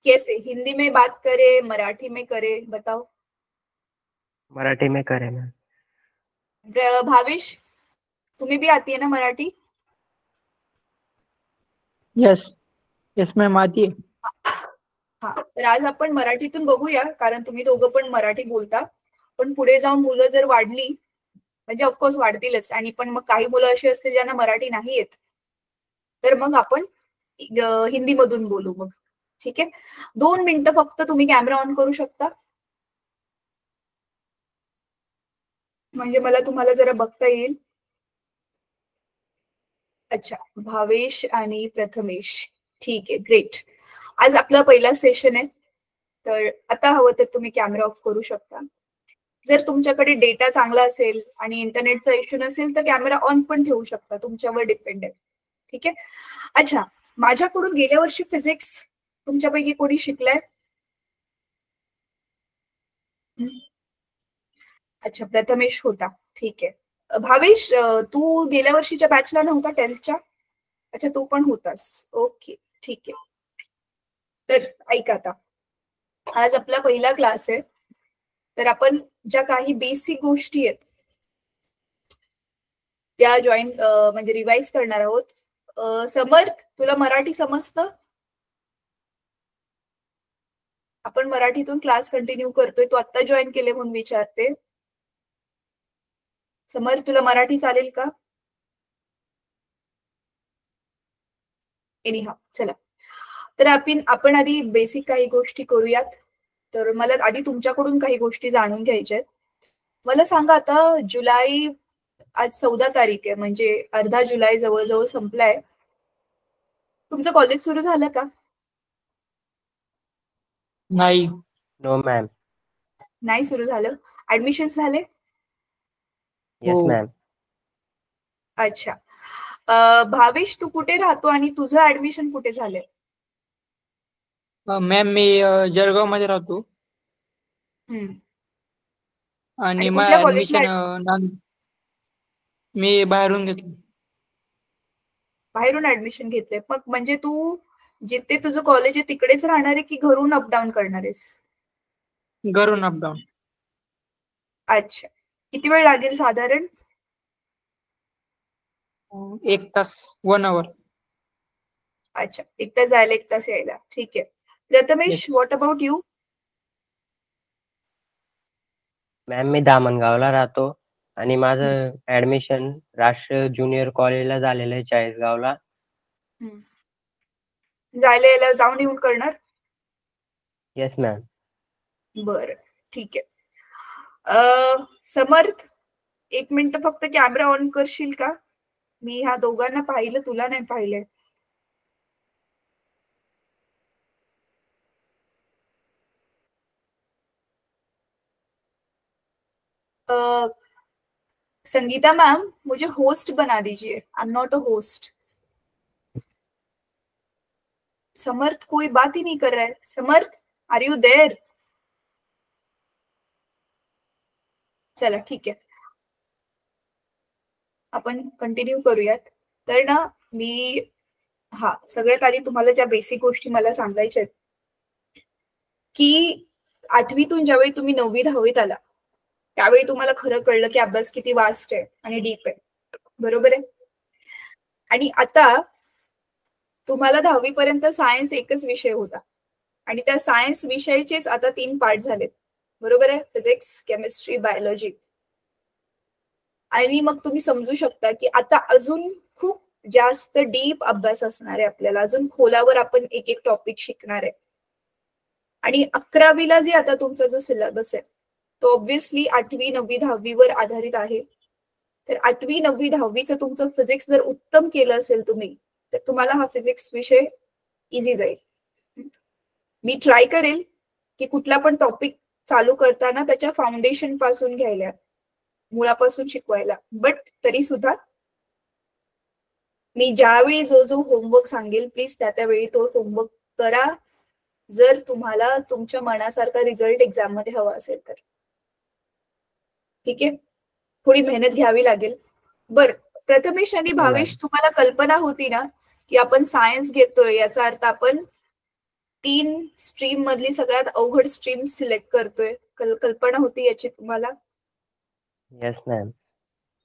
कैसे? हिंदी में बात करे, मराठी में करे, बताओ। मराठी में करें मैम। भावेश, तुम्हें भी आती है ना मराठी? यस यस मॅम आती आहे. हा, तर आज आपण मराठीतून बघूया, कारण तुम्ही दोघं पण मराठी बोलता. पण पुढे जाऊन मुलं जर वाढली, म्हणजे ऑफकोर्स वाढतीलच, आणि पण मग काही मुलं अशी असतील ज्यांना मराठी नाही येत, तर मग आपण हिंदी मधून बोलू मग. ठीक आहे, 2 मिनिटं फक्त तुम्ही कॅमेरा ऑन करू शकता, म्हणजे मला तुम्हाला जरा बघता येईल. अच्छा, भावेश आणि प्रथमेश, ठीक आहे, ग्रेट. आज आपला पहिला सेशन आहे, तर आता हवं तर तुम्ही कॅमेरा ऑफ करू शकता. जर तुमच्याकडे डेटा चांगला असेल आणि इंटरनेटचा इश्यू नसेल तर कॅमेरा ऑन पण ठेवू शकता, तुमच्यावर डिपेंड आहे. ठीक आहे. अच्छा, माझ्याकडून गेल्या वर्षी फिजिक्स तुमच्यापैकी कोणी शिकलाय? अच्छा, प्रथमेश होता, ठीक आहे. भावेश, तू गेल्या वर्षीच्या बॅचला नव्हता 10th? अच्छा, तू पण होतास, ओके, ठीक आहे. तर ऐका, आता आज आपला पहिला क्लास आहे, तर आपण ज्या काही बेसिक गोष्टी आहेत त्या जॉईन म्हणजे रिवाइज करणार आहोत. समर्थ, तुला मराठी समजतं? आपण मराठीतून क्लास कंटिन्यू करतोय, तू आता जॉईन केले म्हणून विचारते. समर्थ, तुला मराठी चालेल का? एनिहाव, चला, तर आपण आधी बेसिक काही गोष्टी करूयात. तर मला आधी तुमच्याकडून काही गोष्टी जाणून घ्यायच्या आहेत. मला सांगा, आता जुलै, आज 14 तारीख आहे, म्हणजे अर्धा जुलै जवळजवळ संपलाय. तुमचं कॉलेज सुरू झालं का? नाही. No ma'am. नाही सुरू झालं. ऍडमिशन झाले? Yes ma'am. अच्छा, भावेश, तू कुठे राहतो आणि तुझं ऍडमिशन कुठे झालंय? मॅम मी जळगाव मध्ये राहतो आणि आणि मग कुठल्या कॉलेजला? ऍडमिशन मी बाहेरून घेतलं. बाहेरून ऍडमिशन घेतलंय? मग म्हणजे तू जिथे तुझं कॉलेज आहे तिकडेच राहणार आहे की घरून अपडाऊन करणार आहेस? घरून अपडाऊन. अच्छा, किती वेळ लागेल साधारण? 1 तास, 1 hour. अच्छा, 1 तास जायला 1 तास यायला, ठीक आहे. Prathamesh, what about you? Ma'am मी दामणगावला राहतो आणि माझं ऍडमिशन राष्ट्रीय ज्युनियर कॉलेजला झालेलं आहे चाळीसगावला. जायला यायला जाऊन येऊन करणार? Yes ma'am. बरं, ठीक आहे. समर्थ, 1 मिनिट फक्त कॅमेरा ऑन करशील का? मी ह्या दोघांना पाहिलं, तुला नाही पाहिलंय. संगीता मैम, मुझे होस्ट बना दीजिए, I am not a host. Samarth कोई बात ही नहीं कर रहा है. Samarth, are you there? चला, ठीक आहे, आपण कंटिन्यू करूयात. तर ना, मी सगळ्यात आधी तुम्हाला ज्या बेसिक गोष्टी मला सांगायच्या आहेत, की 8वीतून ज्यावेळी तुम्ही 9वी 10वीत आला त्यावेळी तुम्हाला खरं कळलं की अभ्यास किती वास्ट आहे आणि डीप आहे, बरोबर आहे? आणि आता तुम्हाला 10वी पर्यंत सायन्स एकच विषय होता आणि त्या सायन्स विषयाचेच आता 3 पार्ट झालेत, बरोबर आहे? Physics, chemistry, biology. आणि मग तुम्ही समजू शकता की आता अजून खूप जास्त डीप अभ्यास असणार आहे आपल्याला, अजून खोलावर आपण एक एक टॉपिक शिकणार आहे. आणि 11वीला जे आता तुमचा जो सिलेबस आहे तो ऑब्व्हियसली 8वी 9वी 10वी वर आधारित आहे. तर 8वी 9वी 10वीचं तुमचं फिजिक्स जर उत्तम केलं असेल तुम्ही, तर तुम्हाला हा फिजिक्स विषय इझी जाईल. मी ट्राय करेल की कुठला पण टॉपिक चालू करताना त्याच्या फाउंडेशन पासून घ्यायला, मुळापासून शिकवायला. बट तरी सुद्धा मी ज्यावेळी जो जो होमवर्क सांगेल प्लीज त्यावेळी तो होमवर्क करा, जर तुम्हाला तुमच्या मनासारखा रिझल्ट एक्झाम मध्ये हवा असेल तर. ठीक आहे, थोडी मेहनत घ्यावी लागेल. बर, प्रथमेश आणि भावेश, तुम्हाला कल्पना होती ना की आपण सायन्स घेतोय, याचा अर्थ आपण 3 स्ट्रीम मधली सगळ्यात अवघड स्ट्रीम सिलेक्ट करतोय. कल्पना होती याची तुम्हाला? Yes ma'am.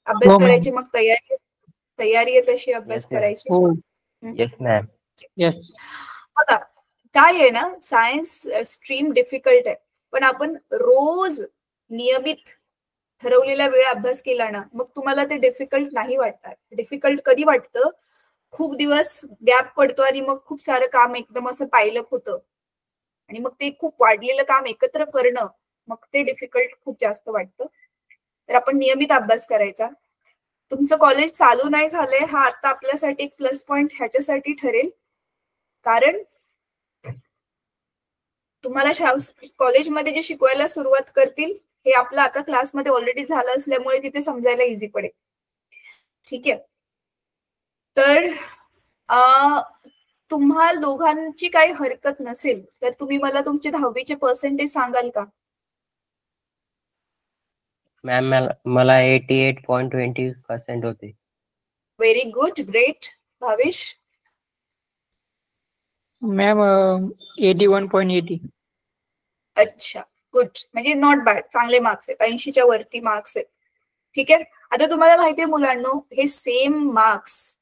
अभ्यास हो मॅम. करायची मग तयारी आहे तशी अभ्यास Yes, ma'am. करायची. हो येस मॅम. येस. बघा काय आहे ना, सायन्स स्ट्रीम डिफिकल्ट आहे, पण आपण रोज नियमित ठरवलेला वेळ अभ्यास केला ना, मग तुम्हाला ते डिफिकल्ट नाही वाटणार. डिफिकल्ट कधी वाटतं? खूप दिवस गॅप पडतो आणि मग खूप सारं काम एकदम असं पायलक होतं आणि मग ते खूप वाढलेलं काम एकत्र करणं, मग ते डिफिकल्ट खूप जास्त वाटतं. तर आपण नियमित अभ्यास करायचा. तुमचं कॉलेज चालू नाही झालंय हा आता आपल्यासाठी एक प्लस पॉइंट ह्याच्यासाठी ठरेल, कारण तुम्हाला कॉलेजमध्ये जे शिकवायला सुरुवात करतील हे आपलं आता क्लासमध्ये ऑलरेडी झालं असल्यामुळे तिथे समजायला इझी पडेल. ठीक आहे. तर तुम्हा दोघांची काही हरकत नसेल तर तुम्ही मला तुमचे 10वीचे पर्सेंटेज सांगाल का? मॅम मला 88.20% होते. Very good, great. Bhavesh? Ma'am 81.80. अच्छा, गुड. म्हणजे नॉट बॅड, चांगले मार्क्स आहेत, 80च्या वरती मार्क्स आहेत. ठीक आहे. आता तुम्हाला माहितीये मुलांनो, हे सेम मार्क्स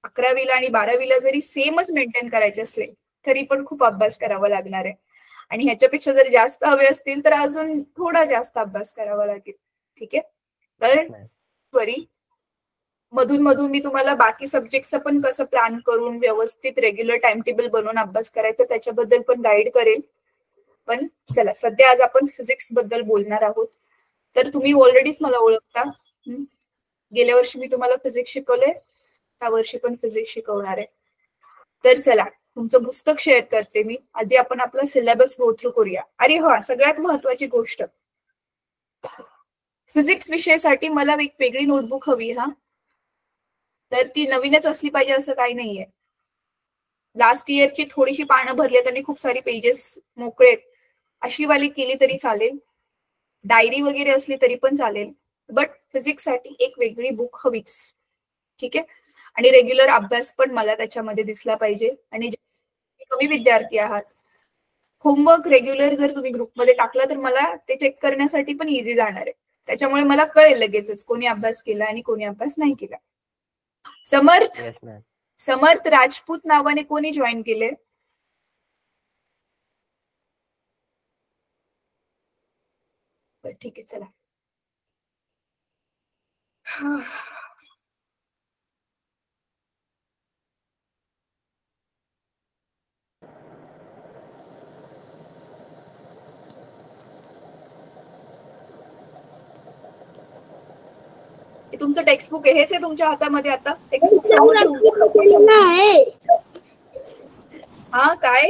11वीला आणि 12वीला जरी सेमच मेंटेन करायचे असले तरी पण खूप अभ्यास करावा लागणार आहे, आणि ह्याच्यापेक्षा जर जास्त हवे असतील तर अजून थोडा जास्त अभ्यास करावा लागेल. ठीक आहे. तर वरी मधून मधून मी तुम्हाला बाकी सब्जेक्टचं पण कसं प्लॅन करून व्यवस्थित रेग्युलर टाइम टेबल बनवून अभ्यास करायचं त्याच्याबद्दल पण गाईड करेल. पण चला सध्या आज आपण फिजिक्स बद्दल बोलणार आहोत. तर तुम्ही ऑलरेडीच मला ओळखता. गेल्या वर्षी मी तुम्हाला फिजिक्स शिकवले, त्या वर्षी पण फिजिक्स शिकवणार आहे. तर चला तुमचं पुस्तक शेअर करते मी. आधी आपण आपला सिलेबस गो थ्रू करूया. अरे हा, सगळ्यात महत्वाची गोष्ट, फिजिक्स विषयासाठी मला एक वेगळी नोटबुक हवी. हा, तर ती नवीनच असली पाहिजे असं काही नाहीये. लास्ट इयरची थोडीशी पानं भरली त्यांनी, खूप सारी पेजेस मोकळेत, अशी वाली केली तरी चालेल. डायरी वगैरे असली तरी पण चालेल, बट फिजिक्स साठी एक वेगळी बुक हवीच. ठीक आहे. आणि रेग्युलर अभ्यास पण मला त्याच्यामध्ये दिसला पाहिजे. आणि कमी विद्यार्थी आहात, होमवर्क रेग्युलर जर तुम्ही ग्रुपमध्ये टाकला तर मला ते चेक करण्यासाठी पण इझी जाणार आहे. त्याच्यामुळे मला कळेल लगेचच कोणी अभ्यास केला आणि कोणी अभ्यास नाही केला. समर्थ राजपूत नावाने कोणी जॉईन केले? ठीक आहे, चला. तुमचं टेक्स्टबुक आहे, हेच आहे तुमच्या हातामध्ये आता? टेक्स्टबुक समोर ठेवून. हा काय?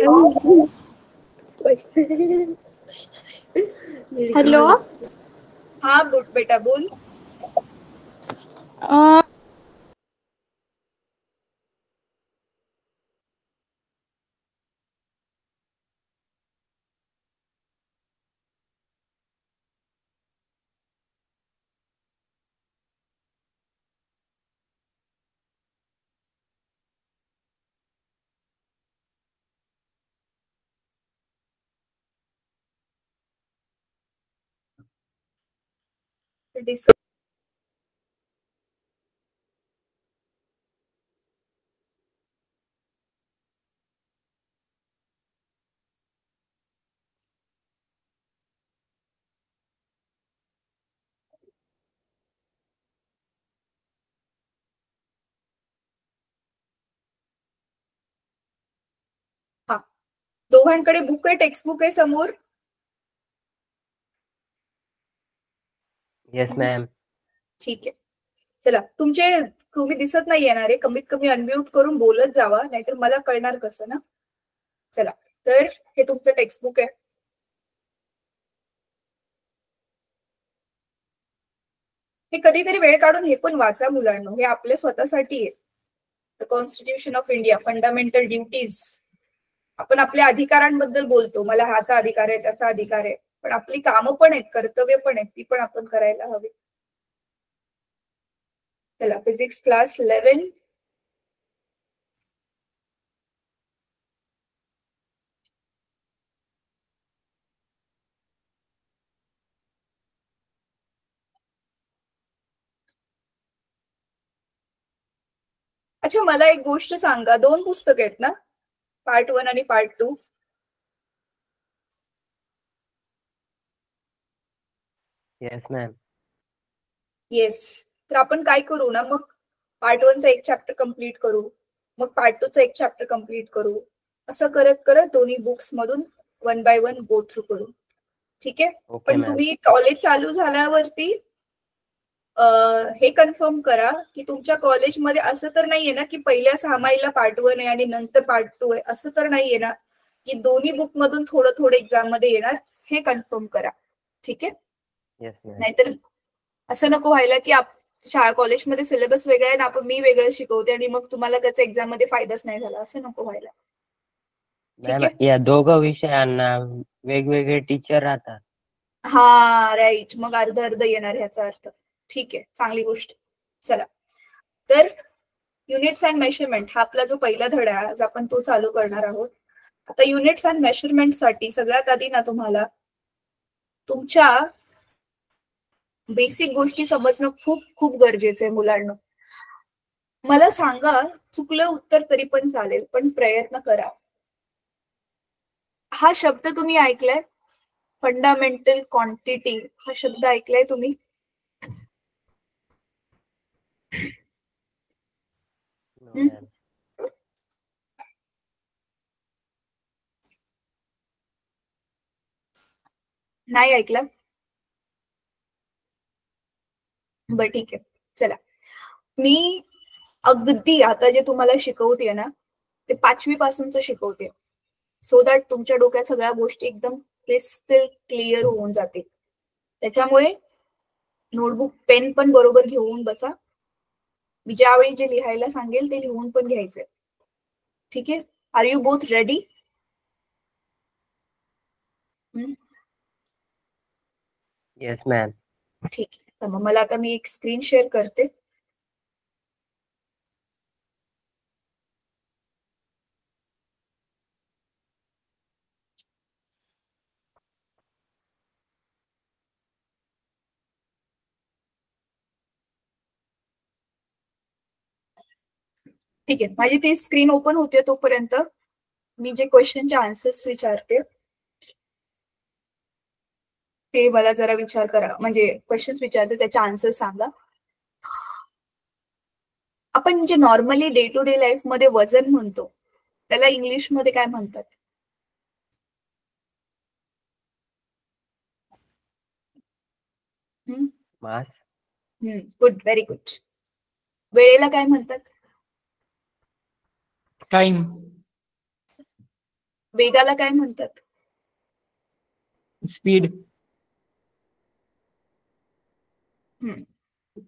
हॅलो. हा बेटा बोल. हा, दोघांकडे बुक आहे, टेक्स्टबुक आहे समोर? Yes ma'am. ठीक आहे. चला, तुम्ही दिसत नाही येणारे, कमीत कमी अनम्यूट करून बोलत जावा, नाहीतर मला कळणार कसं ना. चला, तर हे तुमचं टेक्स्टबुक आहे. हे कधीतरी वेळ काढून हे पण वाचा मुलांनो, हे आपल्या स्वतःसाठी आहे. The constitution of India, fundamental duties. आपण आपल्या अधिकारांबद्दल बोलतो, मला हाचा अधिकार आहे त्याचा अधिकार आहे, पण आपली कामं पण आहेत, कर्तव्य पण आहेत, ती पण आपण करायला हवी. चला, फिजिक्स क्लास 11. अच्छा, मला एक गोष्ट सांगा, 2 पुस्तकं आहेत ना, पार्ट 1 आणि पार्ट 2? Yes ma'am. येस. तर आपण काय करू ना, मग पार्ट 1चा एक चॅप्टर कम्प्लीट करू, मग पार्ट 2चा एक चॅप्टर कम्प्लीट करू, असं करत करत दोन्ही बुक्स मधून 1 बाय 1 गो थ्रू करू. ठीक आहे. ओके पण मॅम. तुम्ही कॉलेज चालू झाल्यावरती हे कन्फर्म करा की तुमच्या कॉलेजमध्ये असं तर नाहीये ना की पहिल्या 6 महिन्याला पार्ट 1 आहे आणि नंतर पार्ट 2 आहे, असं तर नाहीये ना की दोन्ही बुक मधून थोडं थोडं एक्झाम मध्ये येणार. हे कन्फर्म करा. ठीक आहे. Yes ma'am. नाहीतर असं नको व्हायला की शाळा कॉलेजमध्ये सिलेबस वेगळा आहे ना, आपण मी वेगळं शिकवते आणि मग तुम्हाला त्याचा एक्झाम मध्ये फायदाच नाही झाला. असं नको व्हायला. ठीक मॅम आहे. या दोघं विषयांना वेगवेगळे टीचर राहतात. हा राईट. मग अर्ध अर्ध येणार ह्याचा अर्थ. ठीक आहे, चांगली गोष्ट. चला, तर युनिट्स अँड मेजरमेंट हा आपला जो पहिला धडा आहे, आज आपण तो चालू करणार आहोत. आता युनिट्स अँड मेजरमेंट साठी सगळ्यात आधी ना तुम्हाला तुमच्या बेसिक गोष्टी समजणं खूप खूप गरजेचं आहे मुलांना. मला सांगा, चुकलं उत्तर तरी पण चालेल, पण प्रयत्न करा. हा शब्द तुम्ही ऐकलाय, फंडामेंटल क्वांटिटी, हा शब्द ऐकलाय तुम्ही? No ma'am. नाही ऐकलं? बर ठीक आहे. चला, मी अगदी आता जे तुम्हाला शिकवते ना ते 5वी पासूनच शिकवते, सो दॅट तुमच्या डोक्यात सगळ्या गोष्टी एकदम क्रिस्टल क्लिअर होऊन जातील. त्याच्यामुळे नोटबुक पेन पण बरोबर घेऊन बसा. मी ज्यावेळी जे लिहायला सांगेल ते लिहून पण घ्यायचंय. ठीक आहे. Are you both ready? Yes ma'am. ठीक आहे. तर मग मला आता मी एक स्क्रीन शेअर करते. ठीक आहे, माझी ती स्क्रीन ओपन होते. तोपर्यंत मी जे क्वेश्चनचे आन्सर्स विचारते ते मला जरा विचार करा, म्हणजे क्वेश्चन्स विचारते त्याचे आन्सर सांगा. आपण जे normally day to day life मध्ये वजन म्हणतो त्याला इंग्लिश मध्ये काय म्हणतात? मास. Good, very good. वेळेला काय म्हणतात? टाइम. वेगाला काय म्हणतात? स्पीड.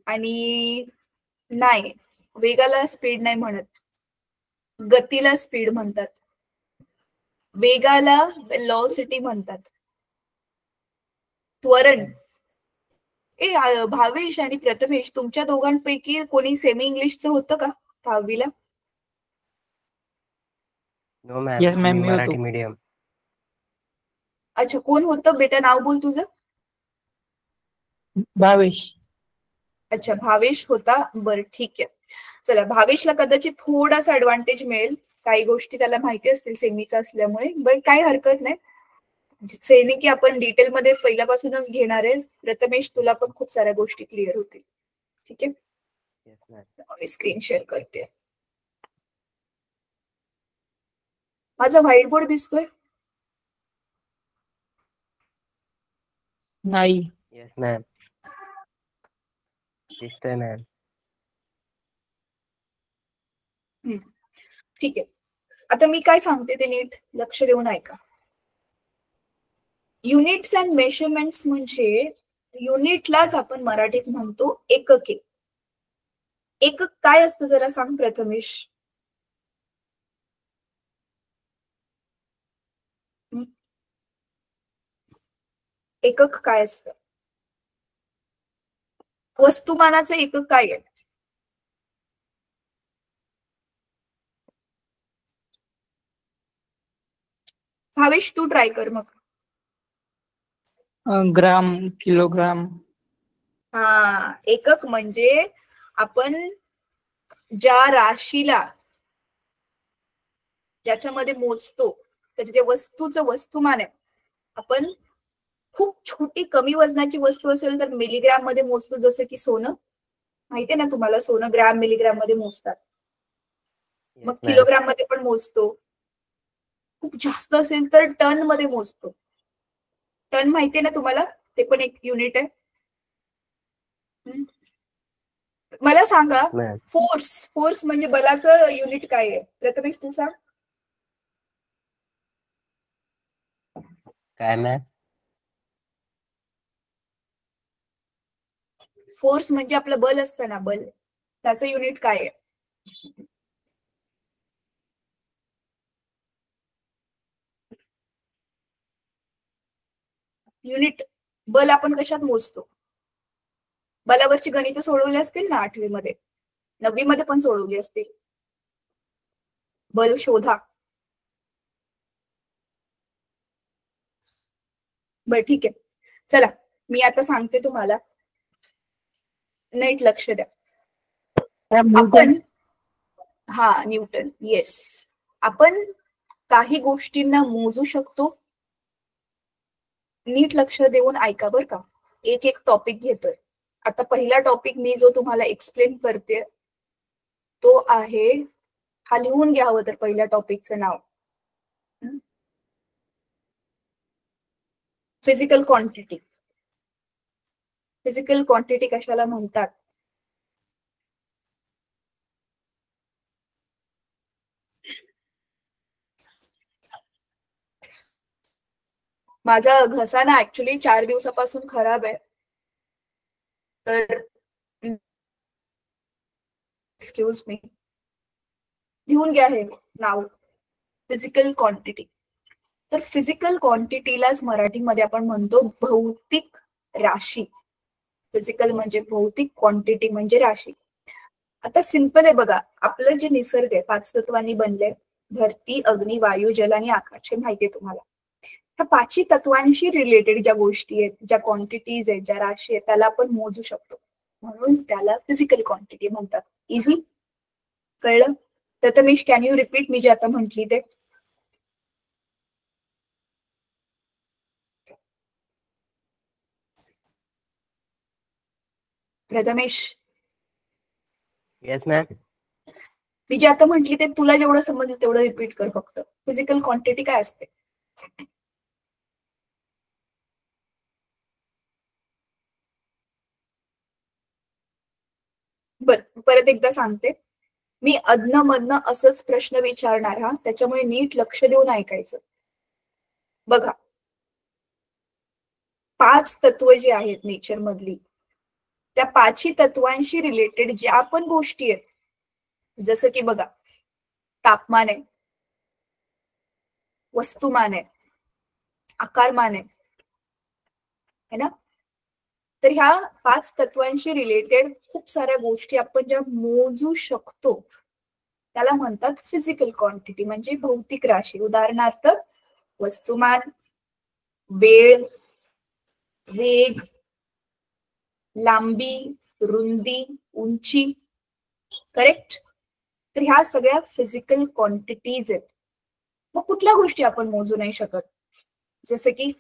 आणि नाही, वेगाला स्पीड नाही म्हणत, गतीला स्पीड म्हणतात. वेगाला वेलॉसिटी म्हणतात. त्वरण. भावेश आणि प्रथमेश, तुमच्या दोघांपैकी कोणी सेमी इंग्लिशचं होतं का 10वीला? नो मॅम, येस मॅम, मी मी मराठी होतो. मीडियम. अच्छा, कोण होतं बेटा? नाव बोल तुझं. भावेश. अच्छा, भावेश होता. बरं ठीक आहे. चला, भावेशला कदाचित थोडासा ऍडव्हान्टेज मिळेल, काही गोष्टी त्याला माहिती असतील सेमीचा असल्यामुळे, बट काही हरकत नाही. सेमी की आपण डिटेलमध्ये पहिल्यापासूनच घेणार आहे. प्रथमेश, तुला पण खूप साऱ्या गोष्टी क्लिअर होतील. ठीक आहे. Yes ma'am. मी स्क्रीन शेअर करते. माझा व्हाईट बोर्ड दिसतोय? नाही. Yes ma'am. दिसतोय मॅम. ठीक आहे. आता मी काय सांगते ते नीट लक्ष देऊन ऐका. युनिट्स अँड मेजरमेंट्स म्हणजे युनिटलाच आपण मराठीत म्हणतो एकके. एकक काय असतं जरा सांग प्रथमेश. एकक काय असतं? वस्तुमानाचे एकक काय आहे? भावेश, तू ट्राय कर मग. ग्राम, किलोग्राम. हा, एकक म्हणजे आपण ज्या राशीला ज्याच्यामध्ये मोजतो, तर जे वस्तूचं वस्तुमान आहे, आपण खूप छोटी कमी वजनाची वस्तू असेल तर मिलीग्राम मध्ये मोजतो, जसं की सोनं. माहितीये ना तुम्हाला, सोनं ग्रॅम मिलीग्राम मध्ये मोजतात. मग किलोग्राम मध्ये पण मोजतो. खूप जास्त असेल तर टन मध्ये मोजतो. टन माहितीये ना तुम्हाला, ते पण एक युनिट आहे. मला सांगा, फोर्स म्हणजे बलाचं युनिट काय आहे? प्रथमेश तू सांग. काय मॅम? फोर्स म्हणजे आपलं बल असतं ना, बल, त्याचं युनिट काय आहे? युनिट बल आपण कशात मोजतो? बलावरची गणितं सोडवली असतील ना 8वी मध्ये, 9वी मध्ये पण सोडवली असतील. बल शोधा. बर ठीक आहे, चला मी आता सांगते तुम्हाला, नीट लक्ष द्या. आपण न्यूटन, येस, आपण काही गोष्टींना मोजू शकतो. नीट लक्ष देऊन ऐका बर का, एक एक टॉपिक घेतोय. आता पहिला टॉपिक मी जो तुम्हाला एक्सप्लेन करते तो आहे, हा लिहून घ्यावं तर पहिल्या टॉपिकचं नाव, फिजिकल क्वांटिटी. फिजिकल क्वांटिटी कशाला म्हणतात? माझा घसा ना ऍक्च्युली 4 दिवसापासून खराब आहे, तर एक्सक्यूज मी. लिहून घ्या हे नाव, फिजिकल क्वांटिटी. तर फिजिकल क्वांटिटीलाच मराठीमध्ये आपण म्हणतो भौतिक राशी. फिजिकल म्हणजे भौतिक, क्वांटिटी म्हणजे राशी. आता सिंपल आहे बघा, आपलं जे निसर्ग आहे 5 तत्वांनी बनले, धरती, अग्नी, वायू, जल आणि आकाश, हे माहितीये तुम्हाला. ह्या 5 तत्वांशी रिलेटेड ज्या गोष्टी आहेत, ज्या क्वांटिटीज आहेत, ज्या राशी आहेत, त्याला आपण मोजू शकतो, म्हणून त्याला फिजिकल क्वांटिटी म्हणतात. इझी कळलं? प्रथमेश, कॅन यू रिपीट मी जे आता म्हटली ते? Prathamesh, yes ma'am. मी जे आता म्हटली ते तुला जेवढं समजलं तेवढं रिपीट कर फक्त. फिजिकल क्वांटिटी काय असते? बर, परत एकदा सांगते मी, अधनं असंच प्रश्न विचारणार हा, त्याच्यामुळे नीट लक्ष देऊन ऐकायचं. बघा, 5 तत्व जी आहेत नेचर मधली, त्या 5 तत्वांशी रिलेटेड ज्या पण गोष्टी आहेत, जसं की बघा, तापमान आहे, वस्तुमान आहे, आकारमान आहे ना, तर ह्या 5 तत्वांशी रिलेटेड खूप साऱ्या गोष्टी आपण ज्या मोजू शकतो त्याला म्हणतात फिजिकल क्वांटिटी, म्हणजे भौतिक राशी. उदाहरणार्थ वस्तुमान, वेळ, वेग, लांबी, रुंदी, उंची. करेक्ट? तर ह्या सगळ्या फिजिकल क्वांटिटीज आहेत. मग कुठल्या गोष्टी आपण मोजू नाही शकत? जसं की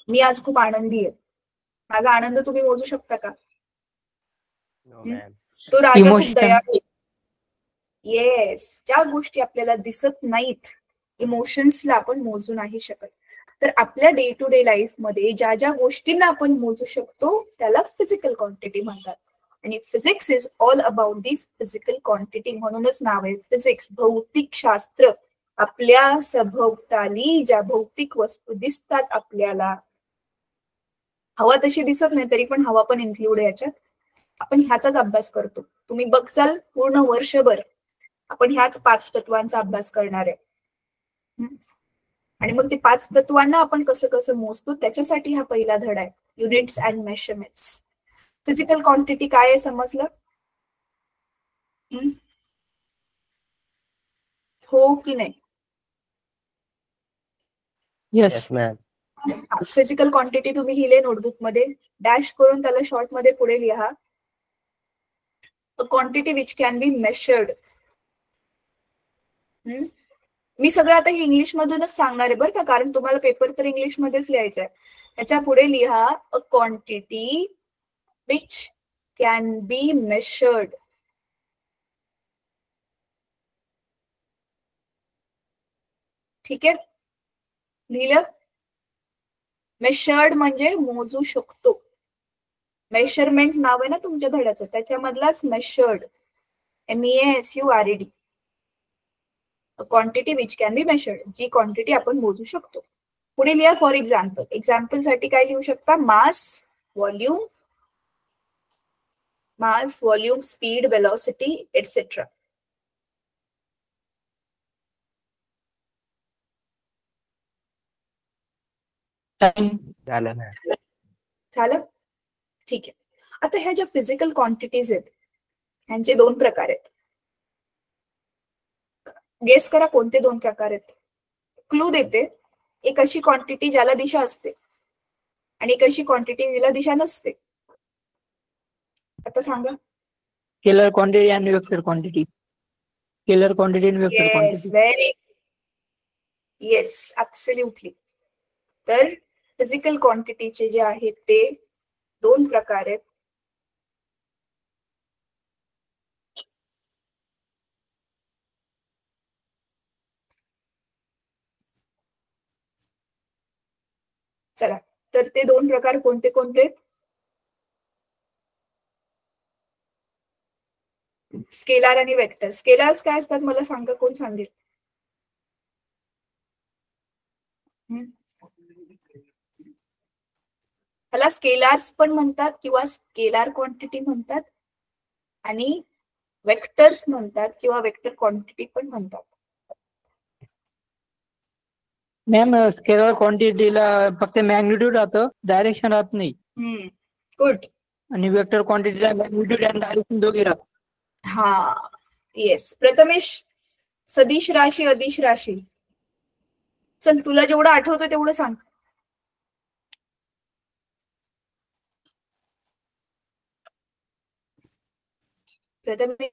मी आज खूप आनंदी आहे, माझा आनंद तुम्ही मोजू शकता का? तो राजा खूप दयाळू. येस, ज्या गोष्टी आपल्याला दिसत नाहीत, इमोशन्सला आपण मोजू नाही शकत. तर आपल्या डे टू डे लाईफ मध्ये ज्या ज्या गोष्टींना आपण मोजू शकतो त्याला फिजिकल क्वांटिटी म्हणतात. आणि physics is all about this physical quantity, म्हणूनच नाव आहे फिजिक्स, भौतिक शास्त्र. आपल्या सभोवताली ज्या भौतिक वस्तू दिसतात आपल्याला, हवा तशी दिसत नाही तरी पण हवा पण इन्क्लूड आहे याच्यात, आपण ह्याचाच अभ्यास करतो. तुम्ही बघचाल पूर्ण वर्षभर आपण ह्याच 5 तत्वांचा अभ्यास करणार आहे. आणि मग ते 5 तत्वांना आपण कसं कसं मोजतो त्याच्यासाठी हा पहिला धडा आहे, units and measurements. Physical quantity काय आहे समजलं? हो की नाही? Yes ma'am. फिजिकल क्वांटिटी तुम्ही लिहिले नोटबुक मध्ये, डॅश करून त्याला शॉर्ट मध्ये पुढे लिहा. A quantity which can be measured. मी सगळं आता हे इंग्लिश मधूनच सांगणार आहे बरं का, कारण तुम्हाला पेपर तर इंग्लिश मध्येच लिहायचा आहे. त्याच्या पुढे लिहा a quantity which can be measured. ठीक आहे, लिहिलं. मेजर्ड म्हणजे मोजू शकतो. मेजरमेंट नाव आहे ना तुमच्या धड्याचं, त्याच्यामधलाच measured, MEASURED. Quantity which can be measured, जी क्वांटिटी आपण मोजू शकतो. पुढे लिहा फॉर एक्झाम्पल. एक्झाम्पल साठी काय लिहू शकता? मास, व्हॉल्यूम, स्पीड, वेलोसिटी एटसेट्रा. झालं ना. झालं, ठीक आहे. आता ह्या ज्या फिजिकल क्वांटिटीज आहेत ह्यांचे दोन प्रकार आहेत. गेस करा कोणते दोन प्रकार आहेत. क्लू देते. एक अशी क्वांटिटी ज्याला दिशा असते आणि एक अशी क्वांटिटी जिला दिशा नसते. आता सांगा. स्केलर क्वांटिटी आणि वेक्टर क्वांटिटी. स्केलर क्वांटिटी आणि vector quantity. Very yes, absolutely. तर फिजिकल क्वांटिटीचे जे आहेत ते दोन प्रकार आहेत. चला, तर ते दोन प्रकार कोणते कोणते? स्केलार आणि वेक्टर. स्केलार्स काय असतात मला सांगा, कोण सांगेल? त्याला स्केलार्स पण म्हणतात किंवा स्केलार क्वांटिटी म्हणतात आणि वेक्टर्स म्हणतात किंवा वेक्टर क्वांटिटी पण म्हणतात. मॅम स्केलर क्वांटिटीला फक्त मॅग्निट्यूड राहतं, डायरेक्शन राहत नाही. गुड. आणि वेक्टर क्वांटिटीला मॅग्निट्यूड आणि डायरेक्शन दोघे राहतात. हा, येस. प्रथमेश, सदिश राशी, अदिश राशी. चल, तुला जेवढं आठवतं तेवढं सांग. प्रथमेश,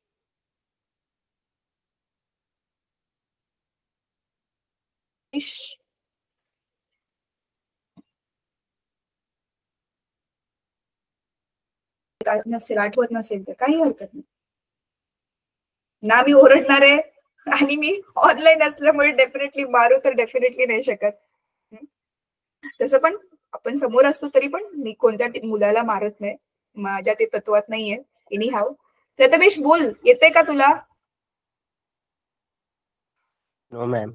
नसेल, आठवत नसेल तर काही हरकत नाही ना. मी ओरडणार आहे आणि मी ऑनलाईन असल्यामुळे डेफिनेटली मारू तर डेफिनेटली नाही शकत. तसं पण आपण समोर असतो तरी पण मी कोणत्या मुलाला मारत नाही, माझ्या ते तत्वात नाहीये. एनी हाव. प्रथमेश बोल, येते का तुला? No ma'am.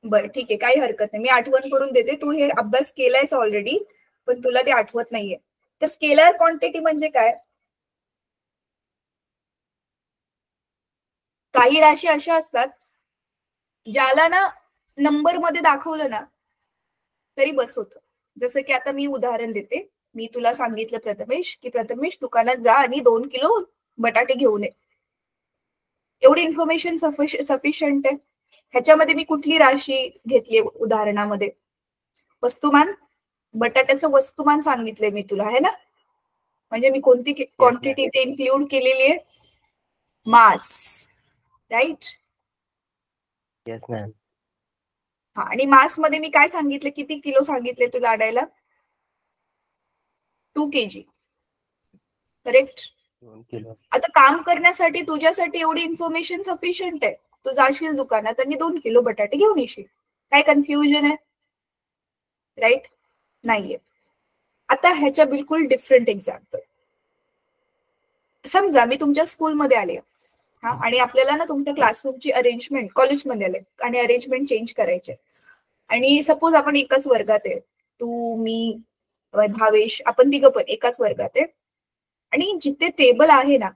बरं, ठीक आहे, काही हरकत नाही. मी आठवण करून देते. तू हे अभ्यास केलायस ऑलरेडी, पण तुला ते आठवत नाहीये. तर स्केलर क्वांटिटी म्हणजे काय? काही राशी अशा असतात ज्याला ना नंबर मध्ये दाखवलं ना तरी बस होतं. जसं की आता मी उदाहरण देते. मी तुला सांगितलं प्रथमेश की प्रथमेश दुकानात जा आणि 2 किलो बटाटे घेऊन ये. एवढी इन्फॉर्मेशन सफिशियंट आहे. ह्याच्यामध्ये मी कुठली राशी घेतली उदाहरणामध्ये? वस्तुमान. बटाट्याचं वस्तुमान सांगितलंय मी तुला, है ना? म्हणजे मी कोणती क्वांटिटी ते इन्क्लूड केलेली आहे? मास, राईट? Yes ma'am. हा, आणि मास मध्ये मी काय सांगितलं, किती किलो सांगितले तुला आणायला? 2 kg, करेक्ट? 2 किलो. आता काम करण्यासाठी तुझ्यासाठी एवढी इन्फॉर्मेशन सफिशियंट आहे. तू जाशील दुकानात आणि 2 किलो बटाटे घेऊन येशील. काय कन्फ्युजन आहे? राईट? नाहीये. आता ह्याच्या बिलकुल डिफरंट एक्झाम्पल. समजा मी तुमच्या स्कूलमध्ये आले हा, आणि आपल्याला ना तुमच्या क्लासरूमची अरेंजमेंट, कॉलेजमध्ये आले आणि अरेंजमेंट चेंज करायचे. आणि सपोज आपण एकाच वर्गात आहे, तू, मी, भावेश, आपण तिघं पण एकाच वर्गात आहे. आणि जिथे टेबल आहे ना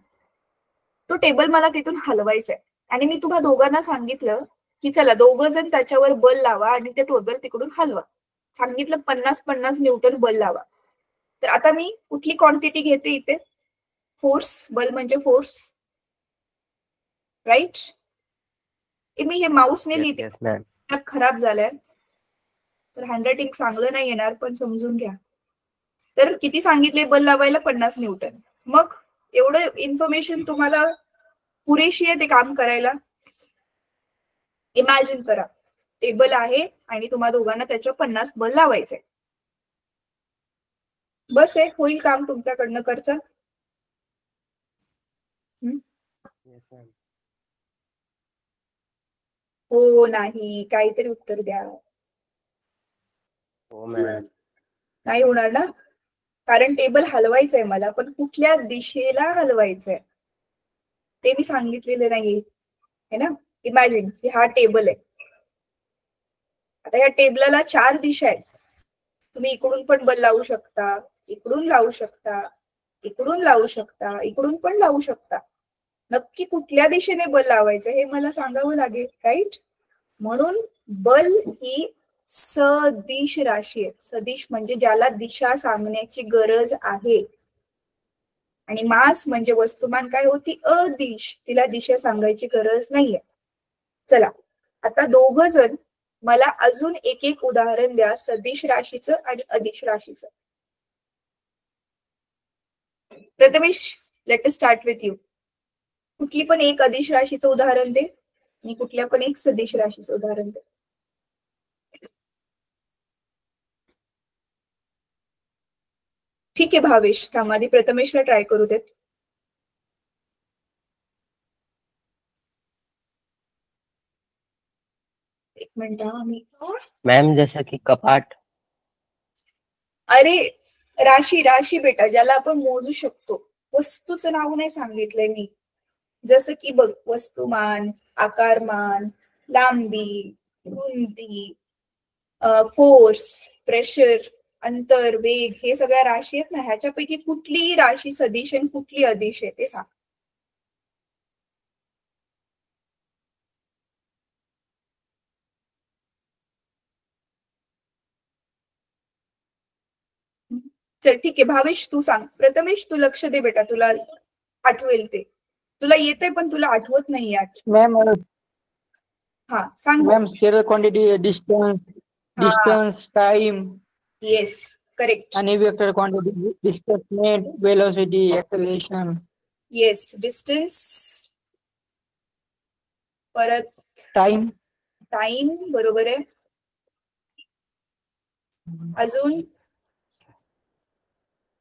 तो टेबल मला तिथून हलवायचा आहे. आणि मी तुम्हा दोघांना सांगितलं की चला दोघं जण त्याच्यावर बल लावा आणि ते टेबल तिकडून हलवा. सांगितलं 50-50 न्यूटन बल लावा. तर आता मी कुठली क्वांटिटी घेते इथे? फोर्स. बल म्हणजे फोर्स, राईट? मी हे माऊसने लिहिते, खराब झालंय तर हँडरायटिंग चांगलं नाही येणार, पण समजून घ्या. तर किती सांगितले बल लावायला? 50 न्यूटन. मग एवढं इन्फॉर्मेशन तुम्हाला पुरेशी आहे ते काम करायला? इमॅजिन करा, टेबल आहे आणि तुम्हा दोघांना त्याच्या 50 बल लावायचे. बस आहे, होईल काम तुमच्याकडनं करचा? हो नाही, काहीतरी उत्तर द्या. हो मॅम. नाही होणार ना, कारण टेबल हलवायचंय मला, पण कुठल्या दिशेला हलवायचंय ते मी सांगितलेलं नाही है ना. इमॅजिन की हा टेबल आहे. आता या टेबलाला 4 दिशा आहेत. तुम्ही इकडून पण बल लावू शकता, इकडून लावू शकता, इकडून लावू शकता, इकडून पण लावू शकता. नक्की कुठल्या दिशेने बल लावायचं हे मला सांगावं लागेल, राईट? म्हणून बल ही सदिश राशी आहे. सदिश म्हणजे ज्याला दिशा सांगण्याची गरज आहे. आणि मास म्हणजे वस्तुमान काय होती? अदिश, तिला दिशा सांगायची गरज नाहीये. चला, आता दोघ जण मला अजून एक एक उदाहरण द्या सदिश राशीचं आणि अदिश राशीचं. Prathamesh, let us start with you. कुठली पण एक अदिश राशीचं उदाहरण दे आणि कुठल्या पण एक सदिश राशीचं उदाहरण दे. ठीक आहे भावेश, थांब आधी प्रथमेशला ट्राय करू देत. एक मिनिट मी. मॅम जसं की कपाट. अरे राशी, राशी बेटा, ज्याला आपण मोजू शकतो. वस्तूचं नाव नाही सांगितलंय मी. जसं की बघ, वस्तुमान, आकारमान, लांबी, रुंदी, फोर्स, प्रेशर, अंतर, वेग, हे सगळ्या राशी आहेत ना. ह्याच्यापैकी कुठली राशी सदिश आणि कुठली अदिश आहे ते सांग. चल ठीक आहे भावेश, तू सांग. प्रथमेश तू लक्ष दे बेटा, तुला आठवेल ते. तुला येते पण तुला आठवत नाही आज. मॅम हा सांग. Ma'am scalar quantity, distance, time. Yes, correct. आणि vector quantity, displacement, velocity, acceleration. Yes, distance, परत टाइम. टाइम, बरोबर आहे. अजून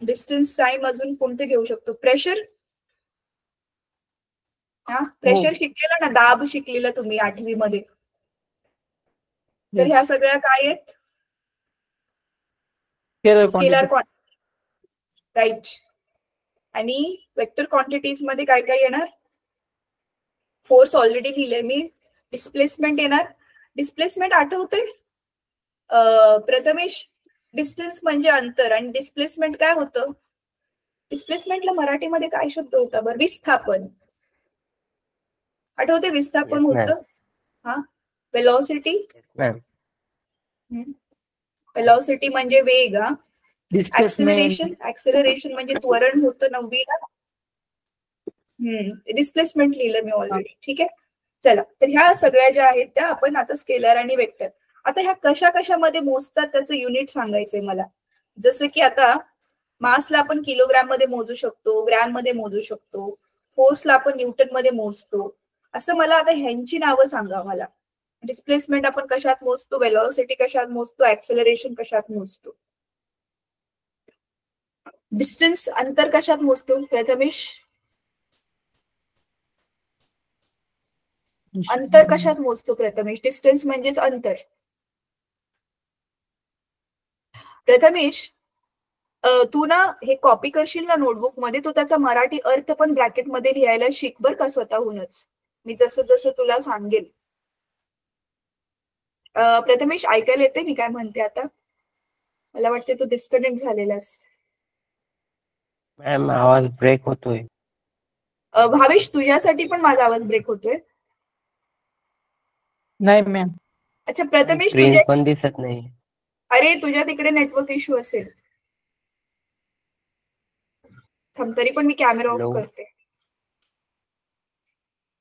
डिस्टन्स, टाइम, अजून कोणते घेऊ शकतो? प्रेशर. हा, प्रेशर शिकलेला ना, दाब शिकलेला तुम्ही 8वी मध्ये. तर ह्या सगळ्या काय आहेत? Scalar quantity, right. आणि वेक्टर क्वांटिटीज मध्ये काय काय येणार? फोर्स ऑलरेडी लिहिलंय मी. डिस्प्लेसमेंट येणार. डिस्प्लेसमेंट आठवते प्रथमेश? डिस्टन्स म्हणजे अंतर आणि डिस्प्लेसमेंट काय होतं? डिस्प्लेसमेंटला मराठीमध्ये काय शब्द होता बरं? विस्थापन. आठवते? विस्थापन होतं. हा. वेलॉसिटी. वेलॉसिटी म्हणजे वेग. हा. ऍक्सेलरेशन, ऍक्सेलरेशन म्हणजे त्वरण होतं 9वीला. डिस्प्लेसमेंट लिहिलं मी ऑलरेडी. ठीक आहे, चला. तर ह्या सगळ्या ज्या आहेत त्या आपण आता स्केलर आणि वेक्टर. आता ह्या कशा कशामध्ये मोजतात त्याचं युनिट सांगायचंय मला. जसं की आता मासला आपण किलोग्राम मध्ये मोजू शकतो, ग्रॅम मध्ये मोजू शकतो, फोर्सला आपण न्यूटन मध्ये मोजतो. असं मला आता ह्यांची नावं सांगा मला. डिस्प्लेसमेंट आपण कशात मोजतो, वेलॉसिटी कशात मोजतो, ऍक्सेलरेशन कशात मोजतो, डिस्टन्स अंतर कशात मोजतो प्रथमेश? अंतर कशात मोजतो प्रथमेश? डिस्टन्स म्हणजेच अंतर. प्रथमेश तू ना हे कॉपी करशील ना नोटबुक मध्ये, तो त्याचा मराठी अर्थ पण ब्रॅकेट मध्ये लिहायला शिक बर का स्वतःहूनच, मी जसं जसं तुला सांगेल. प्रथमेश ऐकायला येते मी काय म्हणते आता? मला वाटते तू डिस्कनेक्ट झालेलास. मॅम आवाज ब्रेक होतोय. भावेश तुझ्यासाठी पण माझा आवाज ब्रेक होतोय? नाही मॅम. अच्छा प्रथमेश, स्क्रीन पण दिसत नाही. अरे तुझ्या तिकडे नेटवर्क इश्यू असेल. थांब, तरी पण मी कॅमेरा ऑफ करते.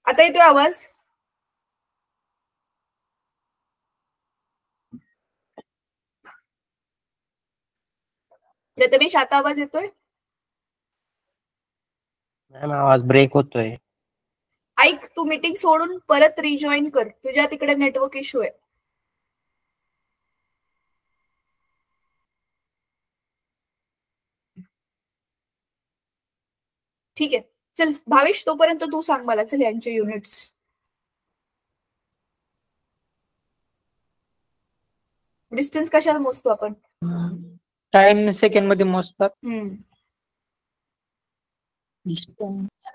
आता येतोय आवाज? प्रथमेश आता आवाज येतोय? मॅम आवाज ब्रेक होतोय. ऐक, तू मीटिंग सोडून परत रिजॉईन कर, तुझ्या तिकडे नेटवर्क इश्यू आहे. ठीक आहे, चल भावेश, तोपर्यंत तू सांग मला, चल यांचे युनिट्स. डिस्टन्स कशाला मोजतो आपण? टाइम सेकंड मध्ये मोजतात. डिस्टन्स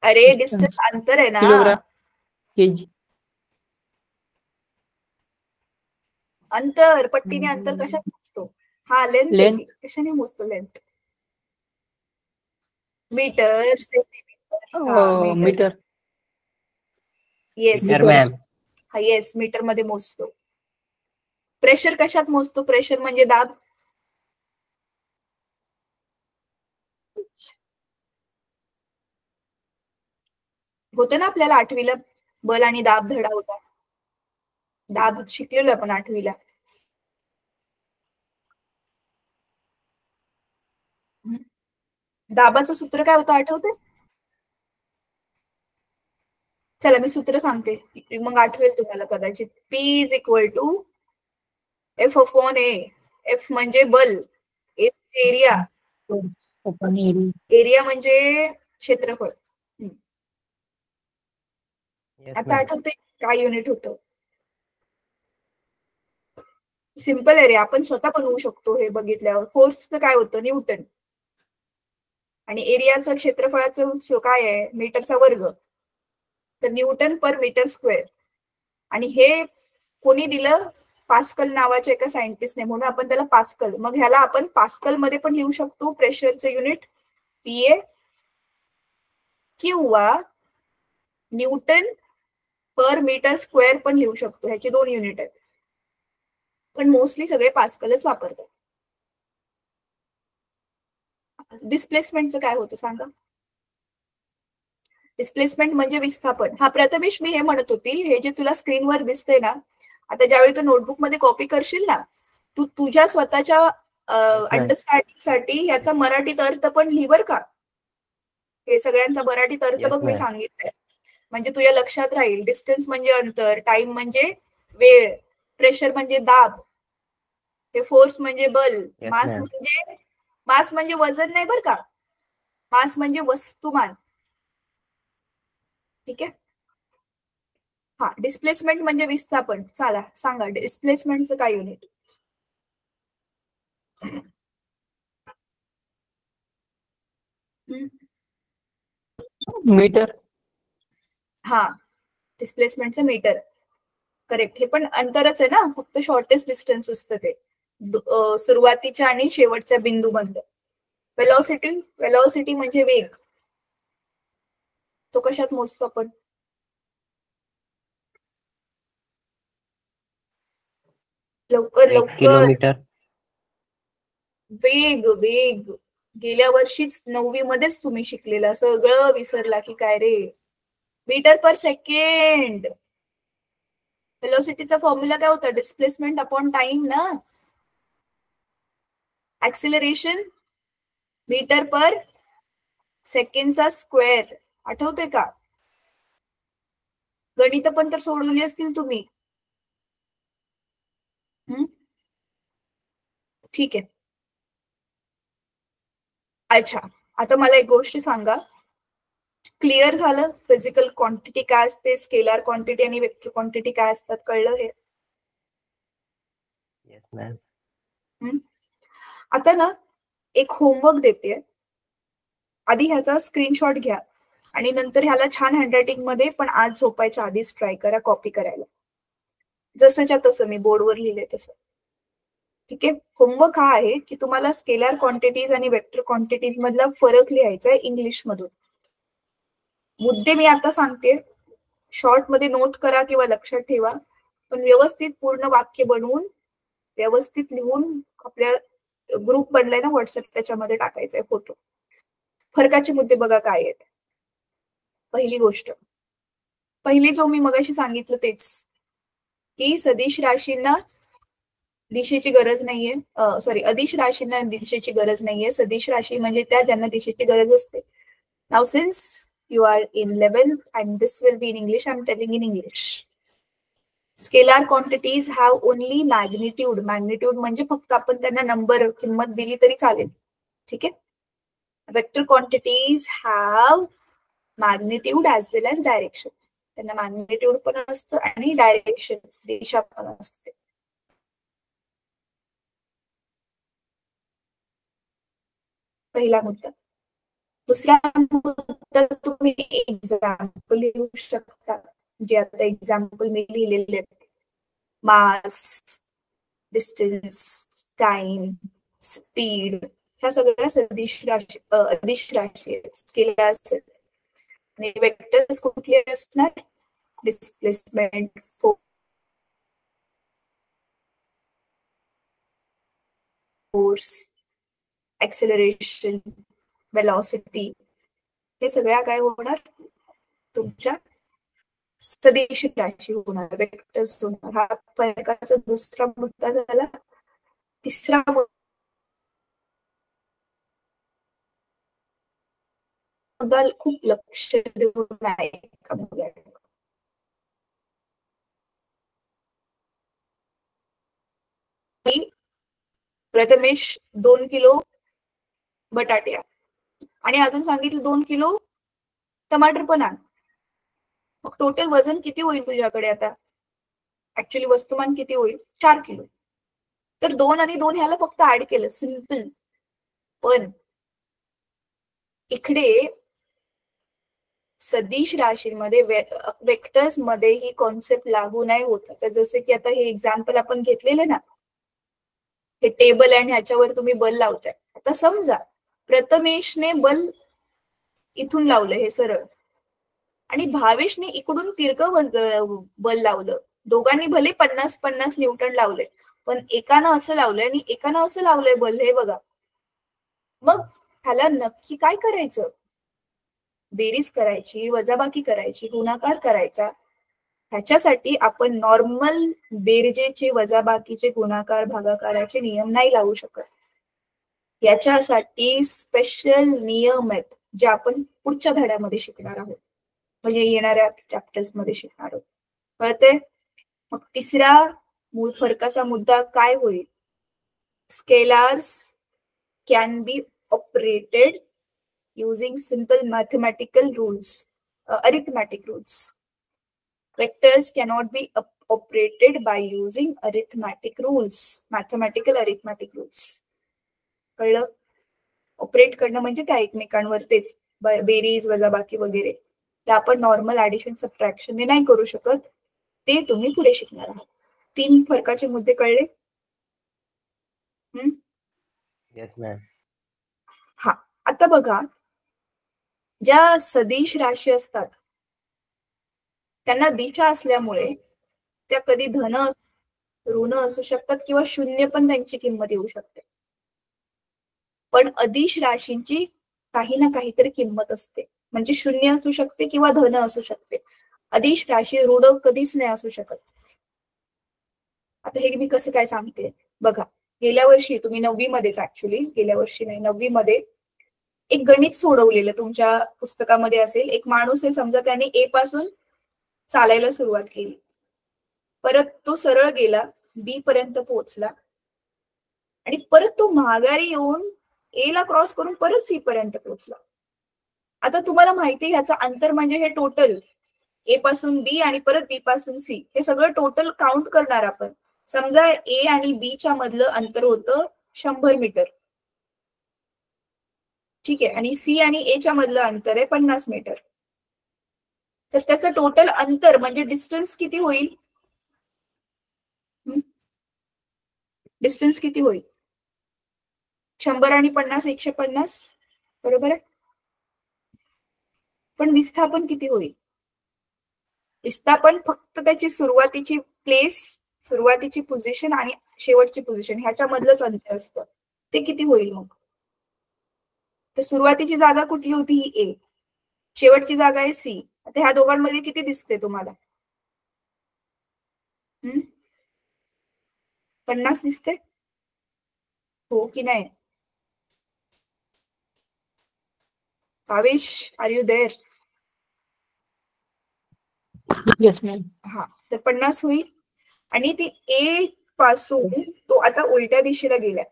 अरे डिस्टन्स अंतर आहे ना. Kilogram, KG. अंतर, पट्टीने अंतर कशात मोजतो? हा लेंथ. कशाने मोजतो length? Metre, centimetre. Metre. Yes ma'am. हा, येस, मीटर मध्ये मोजतो. प्रेशर कशात मोजतो? प्रेशर म्हणजे दाब. होतं ना आपल्याला आठवीला बल आणि दाब धडा होता. दाब शिकलेलो आपण आठवीला. दाबाचं सूत्र काय होतं आठवते? चला मी सूत्र सांगते, मग आठवेल तुम्हाला कदाचित. P is equal to F upon A. F म्हणजे बल, A म्हणजे एरिया, एरिया म्हणजे क्षेत्रफळ. आता आठवते काय युनिट होतं? सिंपल आहे रे, आपण स्वतः बनवू शकतो हे बघितल्यावर. फोर्सचं काय होतं? न्यूटन. आणि एरियाचं, क्षेत्रफळाचं काय आहे? मीटरचा वर्ग. तर न्यूटन पर मीटर स्क्वेअर. आणि हे कोणी दिलं? पास्कल नावाच्या एका सायंटिस्टने, म्हणून आपण त्याला पास्कल. मग ह्याला आपण पास्कल मध्ये पण लिहू शकतो, प्रेशरचे युनिट PA, किंवा न्यूटन पर मीटर स्क्वेअर पण लिहू शकतो. ह्याची 2 युनिट आहेत, पण मोस्टली सगळे पास्कलच वापरतात. डिस्प्लेसमेंटचं काय होतं सांगा? डिस्प्लेसमेंट म्हणजे विस्थापन. हा प्रथमेश, मी हे म्हणत होती, हे जे तुला स्क्रीनवर दिसतंय ना, आता ज्यावेळी तू नोटबुक मध्ये कॉपी करशील ना, तू तुझ्या स्वतःच्या अंडरस्टँडिंग साठी याचा मराठीत अर्थ पण लिही बर का. हे सगळ्यांचा मराठीत अर्थ बघ मी सांगितलंय, म्हणजे तुझ्या लक्षात राहील. डिस्टन्स म्हणजे अंतर, टाइम म्हणजे वेळ, प्रेशर म्हणजे दाब, हे फोर्स म्हणजे बल, मास म्हणजे वजन नाही बर का, मास म्हणजे वस्तुमान. ठीक आहे. हा, डिस्प्लेसमेंट म्हणजे विस्थापन. चला सांगा, डिस्प्लेसमेंटचं काय युनिट? मीटर. हा, डिस्प्लेसमेंटचं मीटर. करेक्ट. हे पण अंतरच आहे ना, फक्त शॉर्टेस्ट डिस्टन्स असतं ते सुरुवातीच्या आणि शेवटच्या बिंदू मध्ये. वेलॉसिटी म्हणजे वेग. तो कशात मोजतो आपण? लवकर लवकर. किलोमीटर. वेग गेल्या वर्षीच 9वी मध्येच तुम्ही शिकलेला, सगळं विसरला की काय रे? मीटर पर सेकंड. वेलोसिटीचा फॉर्म्युला काय होता? डिस्प्लेसमेंट अपॉन टाइम ना. ऍक्सिलरेशन मीटर पर सेकंडचा स्क्वेअर. आठवतंय का? गणित पण तर सोडवली असतील तुम्ही. ठीक आहे. अच्छा, आता मला एक गोष्ट सांगा, क्लिअर झालं? फिजिकल क्वांटिटी काय असते, स्केलर क्वांटिटी आणि वेक्टर क्वांटिटी काय असतात, कळलं हे? आता ना एक होमवर्क देते, आधी ह्याचा स्क्रीनशॉट घ्या आणि नंतर ह्याला छान हँडरायटिंग मध्ये पण आज झोपायच्या आधीच ट्राय करा कॉपी करायला, जसंच्या तसं मी बोर्डवर लिहिले तसं. ठीक आहे. होमवर्क हा आहे की तुम्हाला स्केलर क्वांटिटीज आणि वेक्टर क्वांटिटीज मधला फरक लिहायचा आहे इंग्लिश मधून. मुद्दे मी आता सांगते, शॉर्ट मध्ये नोट करा किंवा लक्षात ठेवा, पण व्यवस्थित पूर्ण वाक्य बनवून व्यवस्थित लिहून आपल्या ग्रुप बनलाय ना व्हॉट्सअप, त्याच्यामध्ये टाकायचंय फोटो. फरकाचे मुद्दे बघा काय आहेत. पहिली गोष्ट, पहिली जो मी मगाशी सांगितलं तेच, की सदिश राशींना दिशेची गरज नाहीये. सॉरी, अदिश राशींना दिशेची गरज नाहीये. सदिश राशी म्हणजे त्या ज्यांना दिशेची गरज असते. Now since you are in 11th and this will be in English, I'm telling in English. Scalar quantities have only magnitude. Magnitude म्हणजे फक्त आपण त्यांना नंबर किंमत दिली तरी चालेल. ठीक आहे. Vector quantities have magnitude as well as direction. त्यांना मॅग्निट्यूड पण असतं आणि डायरेक्शन दिशा पण असते. पहिला मुद्दा. दुसरा मुद्दा तुम्ही एक्झाम्पल लिहू शकता, जे आता एक्झाम्पल मी लिहिलेले मास, डिस्टन्स, टाइम, स्पीड, ह्या सगळ्या सदिश राशी अदिश राशी स्केलर असतात. आणि वेक्टर्स कुठले असणार? डिस्प्लेसमेंट, फोर्स, एक्सेलरेशन, वेलॉसिटी, हे सगळ्या काय होणार? तुमच्या सदिश राशी होणार, वेक्टर्स होणार. हा फरकाचा दुसरा मुद्दा झाला. तिसरा मुद्दा खूप लक्ष देऊन ऐका. प्रथमेश 2 किलो बटाटे आणि अजून सांगितलं 2 किलो टमाटर पण आण. मग टोटल वजन किती होईल तुझ्याकडे आता? ऍक्च्युअली वस्तुमान किती होईल? 4 किलो. तर 2 आणि 2 ह्याला फक्त ऍड केलं, सिंपल. पण इकडे सदिश राशींमध्ये वेक्टर्स मध्ये ही कॉन्सेप्ट लागू नाही होत. तर जसे की आता हे एक्झाम्पल आपण घेतलेले ना, हे टेबल आणि ह्याच्यावर तुम्ही बल लावताय. आता समजा प्रथमेशने बल इथून लावलं हे सरळ आणि भावेशने इकडून तिरकं बल लावलं. दोघांनी भले 50-50 न्यूटन लावले, पण एकानं असं लावलंय आणि एकानं असं लावलंय बल, हे बघा. मग ह्याला नक्की काय करायचं? बेरीज करायची, वजाबाकी करायची, गुणाकार करायचा. ह्याच्यासाठी आपण नॉर्मल बेरजेचे, वजाबाकीचे, गुणाकार, भागाकाराचे नियम नाही लावू शकत. याच्यासाठी स्पेशल नियम आहेत, जे आपण पुढच्या धड्यामध्ये शिकणार आहोत, म्हणजे येणाऱ्या चॅप्टर्स मध्ये शिकणार आहोत. कळते? मग तिसरा फरकाचा मुद्दा काय होईल? स्केलार्स can be operated using simple mathematical rules, arithmetic rules. Vectors cannot be operated by using arithmetic rules, mathematical arithmetic rules. कळलं? ऑपरेट करणं म्हणजे त्या एकमेकांवर तेच बेरीज, वजाबाकी वगैरे, ते आपण नॉर्मल ऍडिशन सबट्रॅक्शन नाही करू शकत. ते तुम्ही पुढे शिकणार आहात. 3 फरकाचे मुद्दे कळले? Yes ma'am. हा, आता बघा, ज्या सदिश राशी असतात त्यांना दिशा असल्यामुळे त्या कधी धन, ऋण असू शकतात किंवा शून्य पण त्यांची किंमत येऊ शकते. पण अदिश राशींची काही ना काहीतरी किंमत असते, म्हणजे शून्य असू शकते किंवा धन असू शकते. अदिश राशी ऋण कधीच नाही असू शकत. आता हे मी कसं काय सांगते बघा. गेल्या वर्षी तुम्ही 9वी मध्येच, ऍक्च्युअली गेल्या वर्षी नाही 9वी मध्ये एक गणित सोडवलेलं तुमच्या पुस्तकामध्ये असेल. एक माणूस आहे समजा, त्याने ए पासून चालायला सुरुवात केली, परत तो सरळ गेला, बी पर्यंत पोहोचला आणि परत तो माघारी येऊन ए ला क्रॉस करून परत सी पर्यंत पोहोचला. आता तुम्हाला माहिती आहे ह्याचं अंतर म्हणजे हे टोटल ए पासून बी आणि परत बी पासून सी, हे सगळं टोटल काउंट करणार आपण. समजा ए आणि बी च्या मधलं अंतर होतं 100 मीटर, ठीक आहे, आणि सी आणि ए च्या मधलं अंतर आहे 50 मीटर. तर त्याचं टोटल अंतर म्हणजे डिस्टन्स किती होईल? डिस्टन्स किती होईल? 100 आणि 50 150, बरोबर आहे. पण विस्थापन किती होईल? विस्थापन फक्त त्याची सुरुवातीची प्लेस, सुरुवातीची पोझिशन आणि शेवटची पोझिशन ह्याच्या मधलंच अंतर असतं. ते किती होईल मग? तर सुरुवातीची जागा कुठली होती? ही ए, शेवटची जागा आहे सी. आता ह्या दोघांमध्ये किती दिसते तुम्हाला? 50 दिसते हो की नाही? Bhavesh, are you there? Yes ma'am. हा, तर 50 होईल. आणि ती ए पासून तो आता उलट्या दिशेला गेलाय,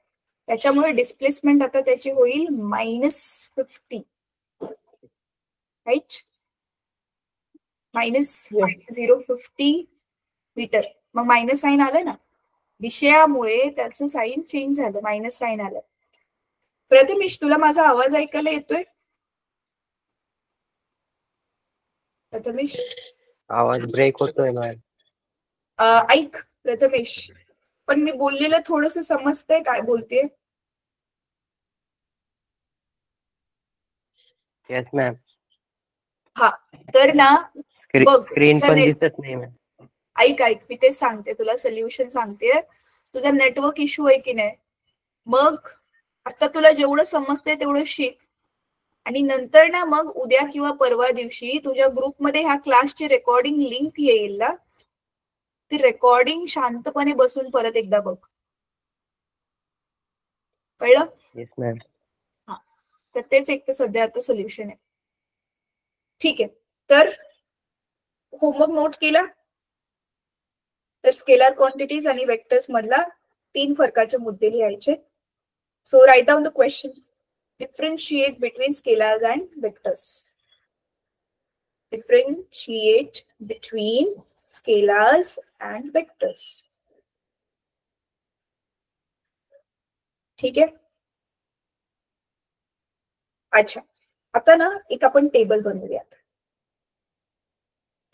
त्याच्यामुळे डिस्प्लेसमेंट आता त्याची होईल -50, राईट? -050 मीटर. मग मायनस साईन आलं ना, दिशेमुळे त्याचं साईन चेंज झालं, मायनस साईन आलं. प्रथमेश, तुला माझा आवाज ऐकायला येतोय? प्रथमेश, आवाज ब्रेक होतोय मॅम. ऐक प्रथमेश, पण मी बोललेलं थोडस समजतंय काय बोलते? Yes ma'am. हा, तर ना बघ, स्क्रीन पण दिसत नाही मॅम. ऐक मी ते सांगते तुला, सोल्युशन सांगते. तुझा नेटवर्क इश्यू आहे की नाही, मग आता तुला जेवढं समजते तेवढं शिक, आणि नंतर ना मग उद्या किंवा परवा दिवशी तुझ्या ग्रुपमध्ये ह्या क्लासची रेकॉर्डिंग लिंक येईल ना, ती रेकॉर्डिंग शांतपणे बसून परत एकदा बघ, कळलं? Yes ma'am. हा, तर तेच एक तर सध्या आता सोल्युशन आहे. ठीक आहे, तर होमवर्क नोट केला? तर स्केलर क्वांटिटीज आणि वेक्टर्स मधला 3 फरकाचे मुद्दे लिहायचे. So write down the question. Differentiate between scalars and vectors. Differentiate between scalars and vectors. ठीक आहे? अच्छा, आता ना एक आपण टेबल बनवूयात.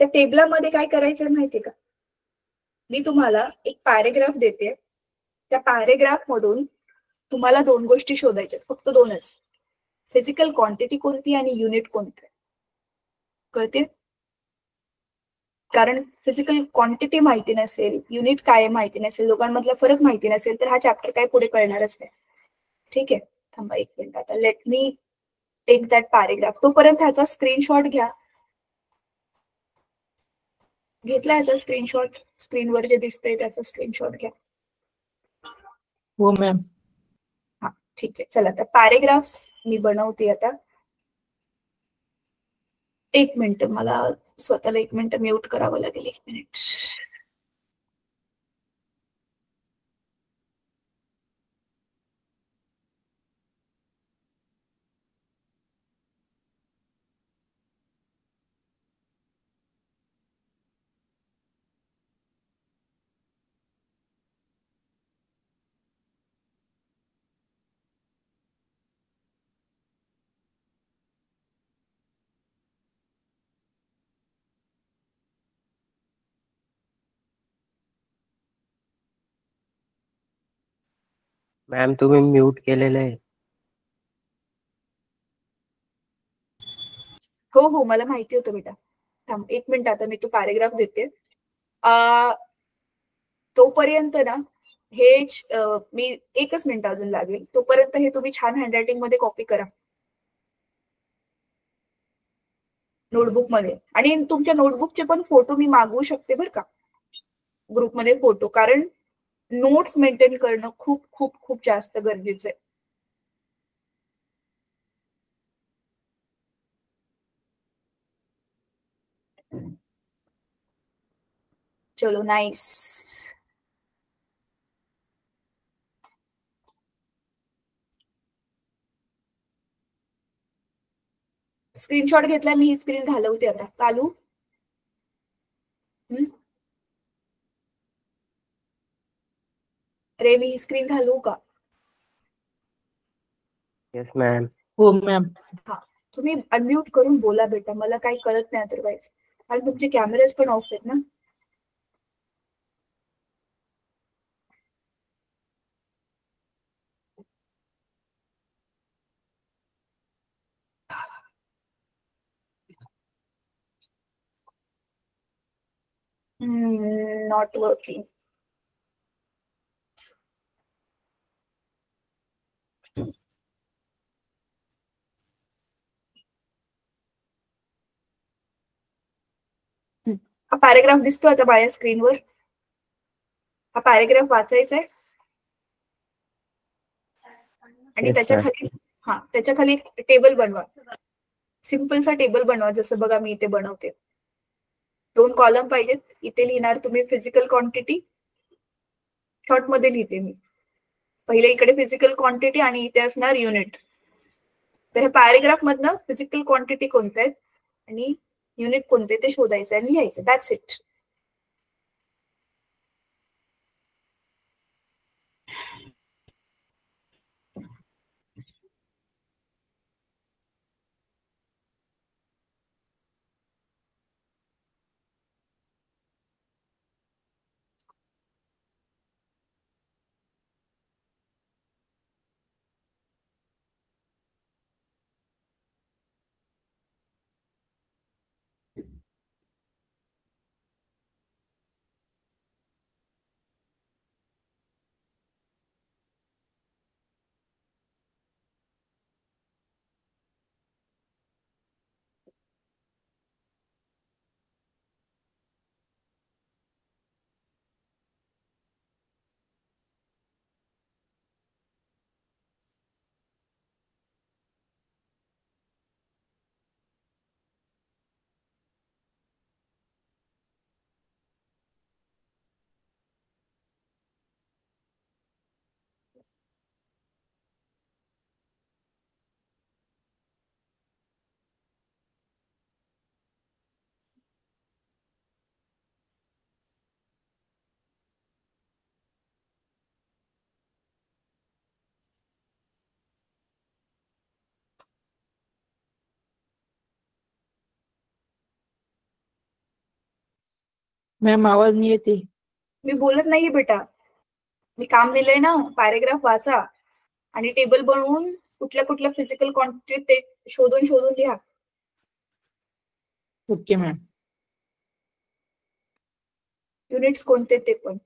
त्या टेबलामध्ये काय करायचं माहितीये का, मी तुम्हाला एक पॅरेग्राफ देते, त्या पॅरेग्राफ मधून तुम्हाला 2 गोष्टी शोधायच्या, फक्त 2च. फिजिकल क्वांटिटी कोणती आणि युनिट कोणते, कळते? कारण फिजिकल क्वांटिटी माहिती नसेल, युनिट काय माहिती नसेल, दोघांमधला फरक माहिती नसेल, तर हा चॅप्टर काय पुढे कळणारच नाही. ठीक आहे, थांबा एक मिनिट, आता let me take that paragraph. तोपर्यंत ह्याचा स्क्रीनशॉट घ्या. घेतला ह्याचा स्क्रीनशॉट? स्क्रीनवर जे दिसतंय त्याचा स्क्रीनशॉट घ्या. हो मॅम. हा, ठीक आहे, चला तर पॅरेग्राफ मी बनवते आता. एक मिनिट, मला स्वतःला 1 मिनिट म्यूट करावं लागेल. 1 मिनिट. मॅम तुम्ही म्यूट केलेलं आहे. हो, मला माहिती होतं बेटा. थांब 1 मिनिट, आता मी तो पॅरेग्राफ देते. तोपर्यंत ना हे मी 1च मिनिट अजून लागेल, तोपर्यंत हे तुम्ही छान हँडरायटिंग मध्ये कॉपी करा नोटबुक मध्ये. आणि तुमच्या नोटबुकचे पण फोटो मी मागवू शकते बरं का ग्रुपमध्ये फोटो, कारण नोट्स मेंटेन करणं खूप खूप खूप जास्त गरजेचं आहे. चलो, नाईस. स्क्रीनशॉट घेतला मी, ही स्क्रीन घालवते आता. चालू? अरे, मी ही स्क्रीन घालवू का? Yes ma'am. हो मॅम. हा, तुम्ही अनम्यूट करून बोला बेटा, मला काही कळत नाही अदरवाईज. आणि तुमचे कॅमेराज पण ऑफ आहेत ना. Not working. हा पॅरेग्राफ दिसतो आता माझ्या स्क्रीनवर. हा पॅरेग्राफ वाचायचा आहे. आणि Yes, त्याच्या sir. खाली त्याच्या खाली एक टेबल बनवा. सिम्पलचा टेबल बनवा, जसं बघा मी इथे बनवते. 2 कॉलम पाहिजेत. इथे लिहिणार तुम्ही फिजिकल क्वांटिटी, शॉर्ट मध्ये लिहिते मी. पहिले इकडे फिजिकल क्वांटिटी आणि इथे असणार युनिट. तर हे पॅरेग्राफ मधनं फिजिकल क्वांटिटी कोणते आहेत आणि युनिट कोणते ते शोधायचं आणि लिहायचं. That's it. मॅम आवाज नाही येते. मी बोलत नाहीये बेटा, मी काम दिलंय ना. पॅरेग्राफ वाचा आणि टेबल बनवून कुठल्या कुठल्या फिजिकल क्वांटिटी ते शोधून शोधून लिहा. Okay ma'am. युनिट्स कोणते ते पण.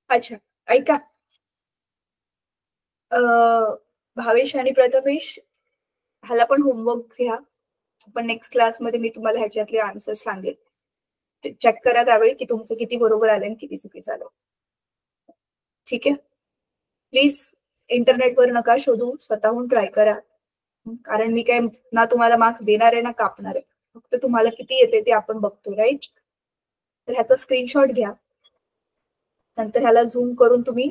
अच्छा, ऐका. भावेश आणि प्रथमेश, ह्याला पण होमवर्क घ्या. पण नेक्स्ट क्लासमध्ये मी तुम्हाला ह्याच्यातले आन्सर सांगेल. चेक करा त्यावेळी की तुमचं किती बरोबर आलं आणि किती चुकीचं आलं. ठीक आहे. प्लीज इंटरनेटवर नका शोधू, स्वतःहून ट्राय करा. कारण मी काय ना तुम्हाला मार्क्स देणार आहे ना कापणार आहे. फक्त तुम्हाला किती येते ते आपण बघतो, राईट. तर ह्याचा स्क्रीनशॉट घ्या. नंतर ह्याला झूम करून तुम्ही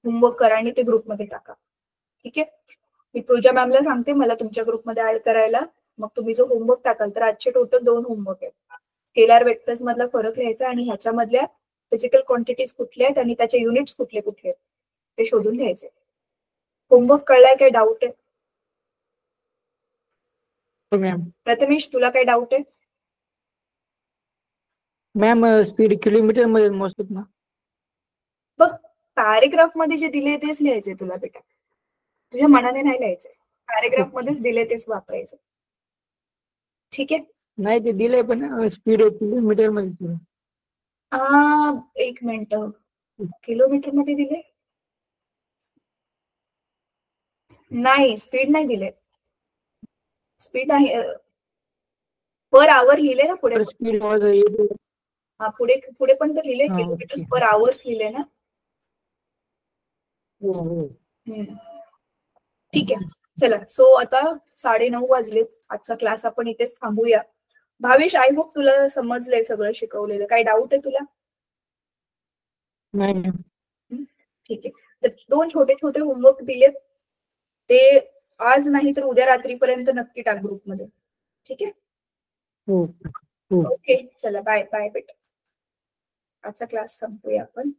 होमवर्क करा आणि ते ग्रुपमध्ये टाका. ठीक आहे. मी पूजा मॅमला सांगते मला तुमच्या ग्रुपमध्ये ऍड करायला. मग तुम्ही जो होमवर्क टाकाल, तर आजचे टोटल 2 होमवर्क आहेत. स्केलार वेक्टर्स मधला फरक लिहायचा आणि ह्याच्यामधल्या फिजिकल क्वांटिटीज कुठल्या आहेत आणि त्याचे युनिट्स कुठले कुठले आहेत ते शोधून घ्यायचे. होमवर्क कळलाय? काय डाऊट आहे? मॅम. प्रथमेश, तुला काय डाऊट आहे? मॅम स्पीड किलोमीटर मध्ये मोजतात ना? बघ, पॅरेग्राफ मध्ये जे दिले तेच लिहायचे तुला बेटा. तुझ्या मनाने नाही लिहायचंय. पॅरेग्राफ मध्येच दिले तेच वापरायचं. ठीक आहे. नाही ते दिलंय पण स्पीड किलोमीटर मध्ये. एक मिनिट, किलोमीटर मध्ये दिले? नाही, स्पीड नाही दिले. स्पीड नाही, पर आवर लिहिले ना पुढे. स्पीड पुढे पुढे पण तर लिहिले, किलोमीटर पर आवर्स लिहिले ना. ठीक आहे. चला, सो आता 9:30 वाजलेत. आजचा क्लास आपण इथेच थांबूया. भावेश, आय होप तुला समजलंय सगळं शिकवलेलं. काही डाऊट आहे तुला? नाही. ठीक आहे. तर 2 छोटे छोटे होमवर्क दिलेत, ते आज नाही तर उद्या रात्रीपर्यंत नक्की टाक ग्रुपमध्ये. ठीक आहे. ओके, चला बाय बाय बेटा. आजचा क्लास संपूया आपण.